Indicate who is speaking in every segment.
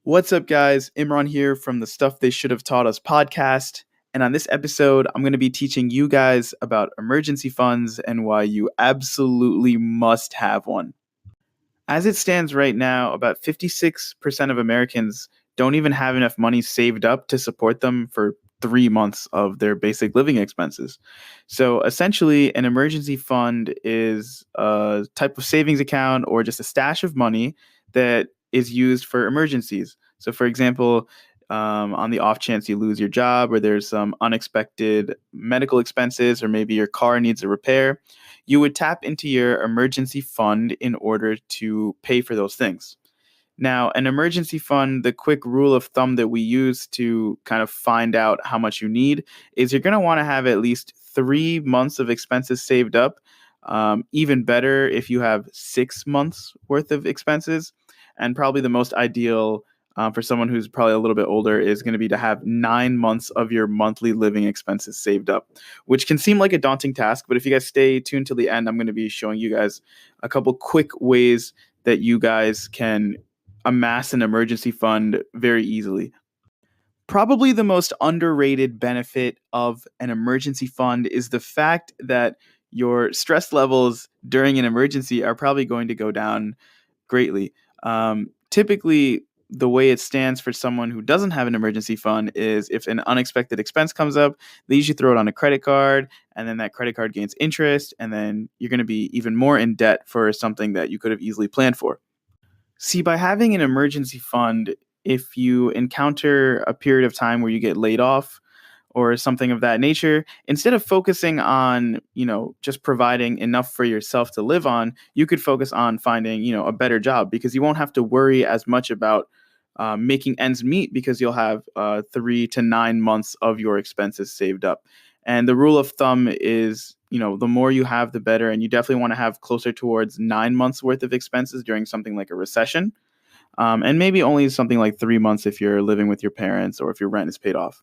Speaker 1: What's up, guys? Imran here from the Stuff They Should Have Taught Us podcast. And on this episode, I'm going to be teaching you guys about emergency funds and why you absolutely must have one. As it stands right now, about 56% of Americans don't even have enough money saved up to support them for 3 months of their basic living expenses. So essentially, an emergency fund is a type of savings account or just a stash of money that is used for emergencies. So, for example, on the off chance you lose your job or there's some unexpected medical expenses, or maybe your car needs a repair, you would tap into your emergency fund in order to pay for those things. Now, an emergency fund, the quick rule of thumb that we use to kind of find out how much you need is you're going to want to have at least 3 months of expenses saved up. Even better if you have 6 months worth of expenses. And probably the most ideal for someone who's probably a little bit older is going to be to have 9 months of your monthly living expenses saved up, which can seem like a daunting task. But if you guys stay tuned till the end, I'm going to be showing you guys a couple quick ways that you guys can amass an emergency fund very easily. Probably the most underrated benefit of an emergency fund is the fact that your stress levels during an emergency are probably going to go down greatly. Typically, the way it stands for someone who doesn't have an emergency fund is if an unexpected expense comes up, they usually throw it on a credit card, and then that credit card gains interest, and then you're going to be even more in debt for something that you could have easily planned for. See, by having an emergency fund, if you encounter a period of time where you get laid off or something of that nature, instead of focusing on, just providing enough for yourself to live on, you could focus on finding, a better job, because you won't have to worry as much about making ends meet, because you'll have 3 to 9 months of your expenses saved up. And the rule of thumb is, the more you have, the better. And you definitely want to have closer towards 9 months worth of expenses during something like a recession. And maybe only something like 3 months if you're living with your parents or if your rent is paid off.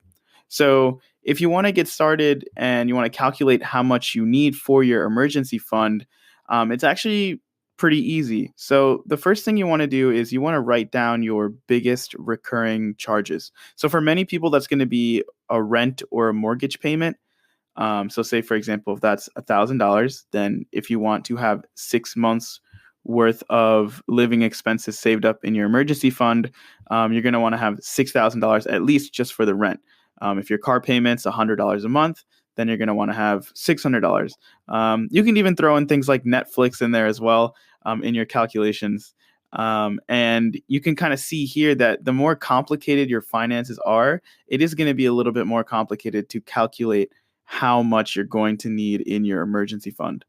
Speaker 1: So if you want to get started and you want to calculate how much you need for your emergency fund, it's actually pretty easy. So the first thing you want to do is you want to write down your biggest recurring charges. So for many people, that's going to be a rent or a mortgage payment. So say, for example, if that's $1,000, then if you want to have 6 months worth of living expenses saved up in your emergency fund, you're going to want to have $6,000 at least just for the rent. If your car payment's $100 a month, then you're going to want to have $600. You can even throw in things like Netflix in there as well in your calculations. And you can kind of see here that the more complicated your finances are, it is going to be a little bit more complicated to calculate how much you're going to need in your emergency fund.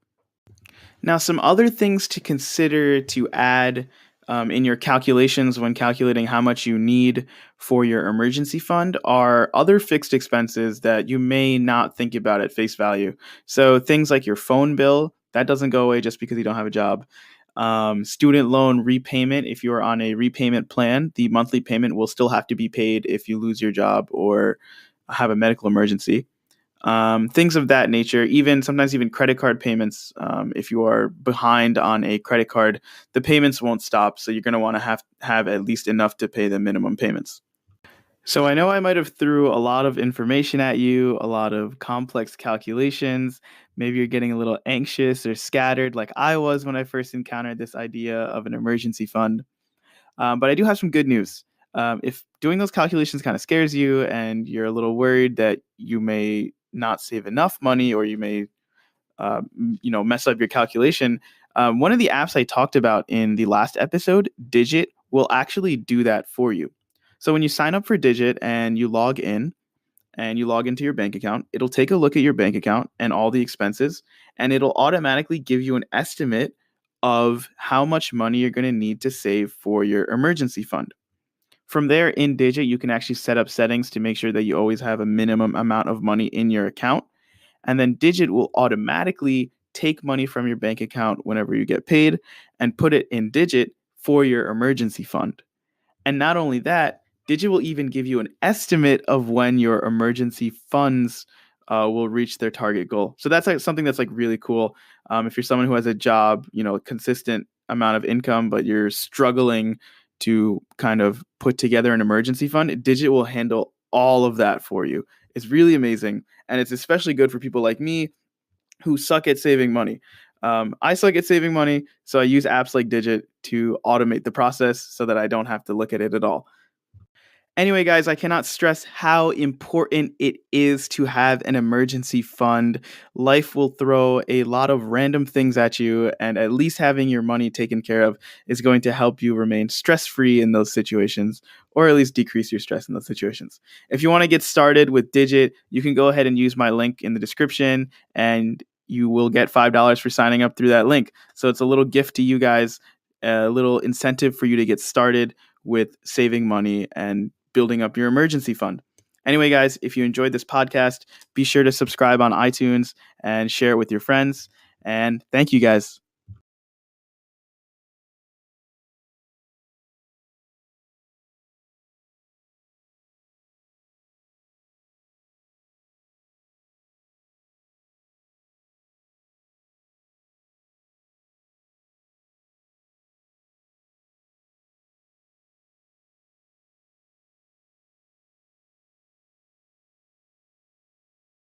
Speaker 1: Now, some other things to consider to add in your calculations when calculating how much you need for your emergency fund are other fixed expenses that you may not think about at face value. So things like your phone bill, that doesn't go away just because you don't have a job. Student loan repayment, if you're on a repayment plan, the monthly payment will still have to be paid if you lose your job or have a medical emergency. Things of that nature, sometimes even credit card payments. If you are behind on a credit card, the payments won't stop. So you're going to want to have at least enough to pay the minimum payments. So I know I might have threw a lot of information at you, a lot of complex calculations. Maybe you're getting a little anxious or scattered like I was when I first encountered this idea of an emergency fund. But I do have some good news. If doing those calculations kind of scares you and you're a little worried that you may not save enough money, or you may, mess up your calculation, one of the apps I talked about in the last episode, Digit, will actually do that for you. So when you sign up for Digit and you log in and you log into your bank account, it'll take a look at your bank account and all the expenses, and it'll automatically give you an estimate of how much money you're going to need to save for your emergency fund. From there, in Digit, you can actually set up settings to make sure that you always have a minimum amount of money in your account. And then Digit will automatically take money from your bank account whenever you get paid and put it in Digit for your emergency fund. And not only that, Digit will even give you an estimate of when your emergency funds will reach their target goal. So that's like something that's like really cool. If you're someone who has a job, consistent amount of income, but you're struggling to kind of put together an emergency fund, Digit will handle all of that for you. It's really amazing. And it's especially good for people like me who suck at saving money. I suck at saving money, so I use apps like Digit to automate the process so that I don't have to look at it at all. Anyway, guys, I cannot stress how important it is to have an emergency fund. Life will throw a lot of random things at you, and at least having your money taken care of is going to help you remain stress free in those situations, or at least decrease your stress in those situations. If you want to get started with Digit, you can go ahead and use my link in the description, and you will get $5 for signing up through that link. So it's a little gift to you guys, a little incentive for you to get started with saving money and building up your emergency fund. Anyway, guys, if you enjoyed this podcast, be sure to subscribe on iTunes and share it with your friends. And thank you, guys.